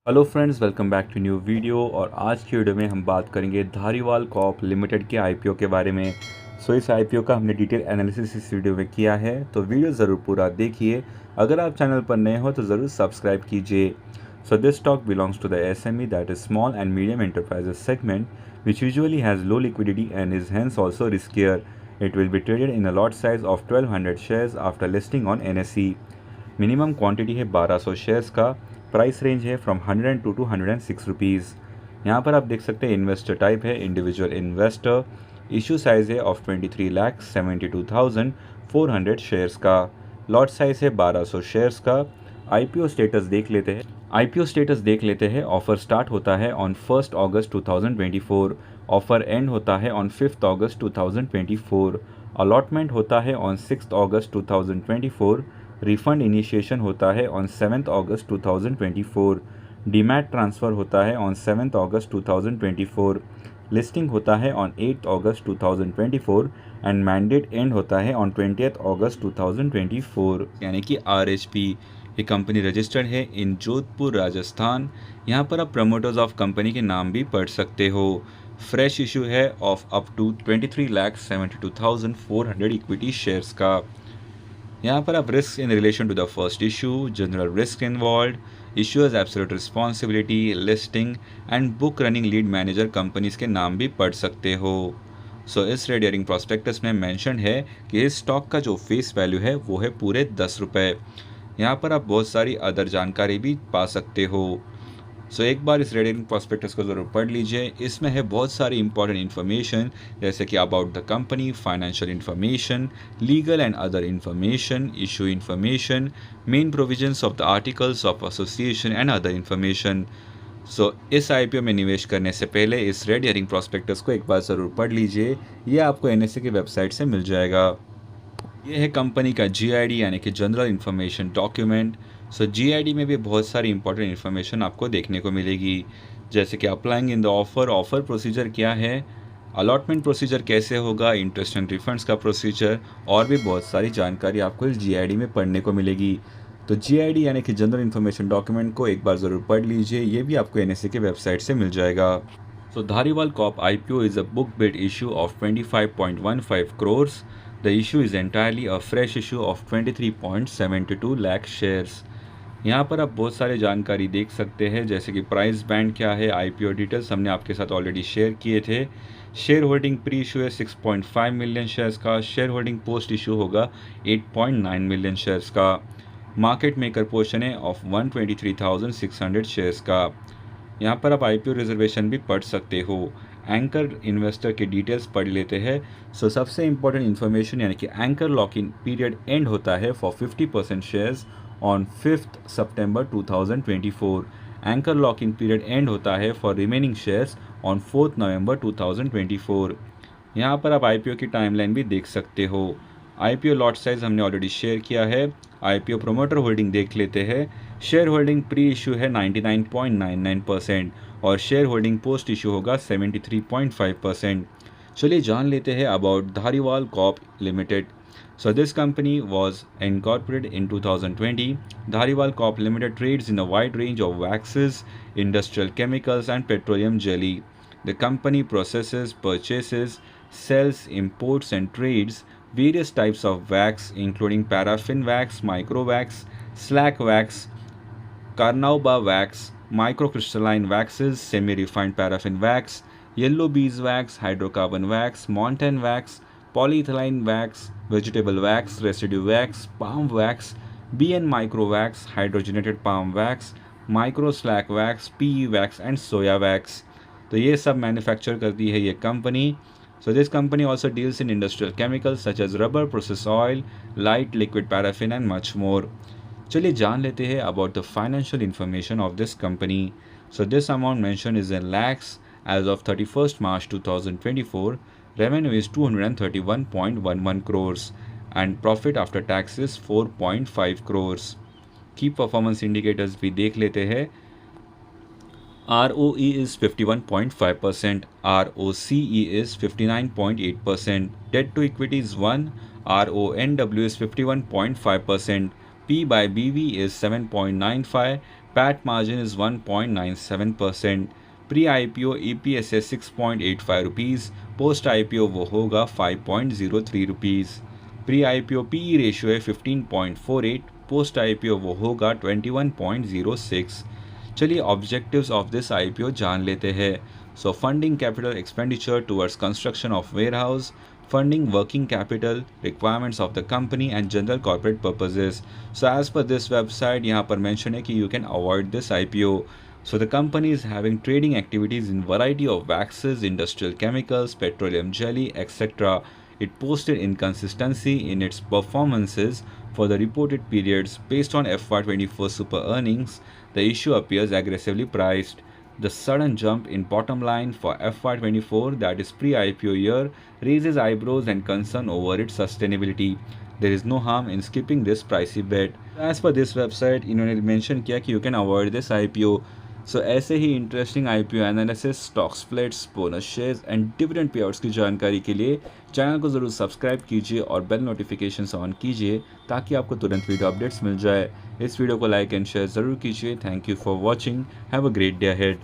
Hello friends, welcome back to new video. और आज की वीडियो में हम बात करेंगे धारीवाल कॉर्प लिमिटेड के आईपीओ के बारे में। इस आईपीओ का हमने डिटेल एनालिसिस इस वीडियो में किया है, तो वीडियो ज़रूर पूरा देखिए। अगर आप चैनल पर नए हो तो ज़रूर सब्सक्राइब कीजिए। This stock belongs to the SME, that is small and medium enterprises segment, which usually has low liquidity and is hence also riskier. It will be traded in a lot size of 1200 shares after listing on NSE. Minimum quantity है 1200 shares का। Price range है from 102 to 106 rupees. यहाँ पर आप देख सकते हैं investor type है इंडिविजुअल इन्वेस्टर। इशू साइज है ऑफ 23,72,400 शेयर्स का। लॉट साइज है 1200 शेयर्स का। आईपीओ स्टेटस देख लेते हैं। ऑफर स्टार्ट होता है ऑन 1 अगस्त 2024। ऑफर एंड होता है ऑन 5 अगस्त 2024। अलॉटमेंट होता है ऑन 6 अगस्त 2024। रिफंड इनिशिएशन होता है ऑन 7 अगस्त 2024। डीमैट ट्रांसफ़र होता है ऑन 7 अगस्त 2024। लिस्टिंग होता है on 8 August 2024 and mandate and होता है ऑन 20 अगस्त 2024। यानी कि आरएचपी ये कंपनी रजिस्टर्ड है इन जोधपुर राजस्थान। यहाँ पर आप प्रमोटर्स ऑफ कंपनी के नाम भी पढ़ सकते हो। फ्रेश इशू है of up to 23,72,400 equity shares का। यहाँ पर आप risk in relation to the first issue, general risk involve, issuers absolute responsibility, listing and book running lead manager companies के नाम भी पढ़ सकते हो। इस रेड हियरिंग प्रॉस्पेक्टस में मेंशन है कि इस स्टॉक का जो फेस वैल्यू है वो है पूरे 10 रुपये। यहाँ पर आप बहुत सारी अदर जानकारी भी पा सकते हो। एक बार इस रेडिंग प्रॉस्पेक्टस को ज़रूर पढ़ लीजिए। इसमें है बहुत सारी इंपॉर्टेंट इन्फॉर्मेशन, जैसे कि about the company, financial information, legal and other information, issue information, main provisions of the articles of association and other information. इस आईपीओ में निवेश करने से पहले इस रेड हियरिंग प्रॉस्पेक्टस को एक बार ज़रूर पढ़ लीजिए। ये आपको एनएसए की वेबसाइट से मिल जाएगा। ये है कंपनी का जीआईडी यानी कि जनरल इन्फॉर्मेशन डॉक्यूमेंट। जीआईडी में भी बहुत सारी इंपॉर्टेंट इन्फॉर्मेशन आपको देखने को मिलेगी, जैसे कि applying in the offer procedure क्या है, अलॉटमेंट प्रोसीजर कैसे होगा, इंटरेस्ट एंड रिफंड्स का प्रोसीजर, और भी बहुत सारी जानकारी आपको इस जीआईडी में पढ़ने को मिलेगी। तो जीआईडी यानी कि जनरल इन्फॉर्मेशन डॉक्यूमेंट को एक बार ज़रूर पढ़ लीजिए। ये भी आपको एनएसए के वेबसाइट से मिल जाएगा। Dhariwal Corp IPO is a book build issue of 25.15 crores. The issue is entirely a fresh issue of 23.72 lakh shares. यहाँ पर आप बहुत सारे जानकारी देख सकते हैं, जैसे कि प्राइस बैंड क्या है, आईपीओ डिटेल्स हमने आपके साथ ऑलरेडी शेयर किए थे। शेयर होल्डिंग प्री इशू है 6.5 मिलियन शेयर्स का। शेयर होल्डिंग पोस्ट इशू होगा 8.9 मिलियन शेयर्स का। मार्केट मेकर पोर्शन है ऑफ 123,600 शेयर्स का। यहाँ पर आप आईपीओ रिजर्वेशन भी पढ़ सकते हो। एंकर इन्वेस्टर के डिटेल्स पढ़ लेते हैं। सबसे इंपॉर्टेंट इन्फॉर्मेशन यानी कि anchor lock in period and होता है for 50% shares on 5 September 2024। Anchor lock in period and होता है फॉर रिमेनिंग शेयर्स ऑन 4 नवंबर 2024। यहाँ पर आप आईपीओ की टाइमलाइन भी देख सकते हो। आईपीओ लॉट साइज हमने ऑलरेडी शेयर किया है। आईपीओ प्रोमोटर होल्डिंग देख लेते हैं। शेयर होल्डिंग प्री इशू है 99.99% और शेयर होल्डिंग पोस्ट इशू होगा 73.5%। चलिए जान लेते हैं about Dhariwal corp limited. This company was incorporated in 2020. Dhariwal Corp Limited trades in a wide range of waxes, industrial chemicals, and petroleum jelly. The company processes, purchases, sells, imports, and trades various types of wax, including paraffin wax, micro wax, slack wax, Carnauba wax, microcrystalline waxes, semi-refined paraffin wax, yellow bees wax, hydrocarbon wax, montan wax, polyethylene wax, vegetable wax, residue wax, palm wax, BN micro wax, hydrogenated palm wax, micro slack wax, PE wax and soya wax. तो ये सब manufacture करती है ये company. This company also deals in industrial chemicals such as rubber, process oil, light liquid paraffin and much more. चलिए जान लेते हैं about the financial information of this company. This amount mention is in lakhs as of 31st March 2024. Revenue is 231.11 crores and profit after tax is 4.5 crores. की performance indicators भी देख लेते हैं. ROE is 51.5%, ROCE is 59.8%, debt to equity is 1, RONW is 51.5%, P by BV is 7.95, PAT margin is 1.97%. Pre-IPO EPS है 6.85 rupees, post IPO वो होगा 5.03 rupees. Pre-IPO PE ratio है 15.48, post IPO वो होगा 21.06। चलिए ऑब्जेक्टिव्स ऑफ दिस IPO जान लेते हैं। So funding capital expenditure towards construction of warehouse, funding working capital requirements of the company and general corporate purposes. So as per this website यहाँ पर mention है कि you can avoid this IPO. So the company is having trading activities in variety of waxes, industrial chemicals, petroleum jelly, etc. It posted inconsistency in its performances for the reported periods based on FY24 super earnings. The issue appears aggressively priced. The sudden jump in bottom line for FY24, that is pre-IPO year, raises eyebrows and concern over its sustainability. There is no harm in skipping this pricey bet. As per this website, इन्होंने mention किया कि you can avoid this IPO. So ऐसे ही interesting IPO analysis, stock splits, bonus shares and dividend payouts की जानकारी के लिए channel को ज़रूर सब्सक्राइब कीजिए और बेल नोटिफिकेशन ऑन कीजिए ताकि आपको तुरंत वीडियो अपडेट्स मिल जाए। इस वीडियो को लाइक एंड शेयर ज़रूर कीजिए। Thank you for watching. Have a great day ahead.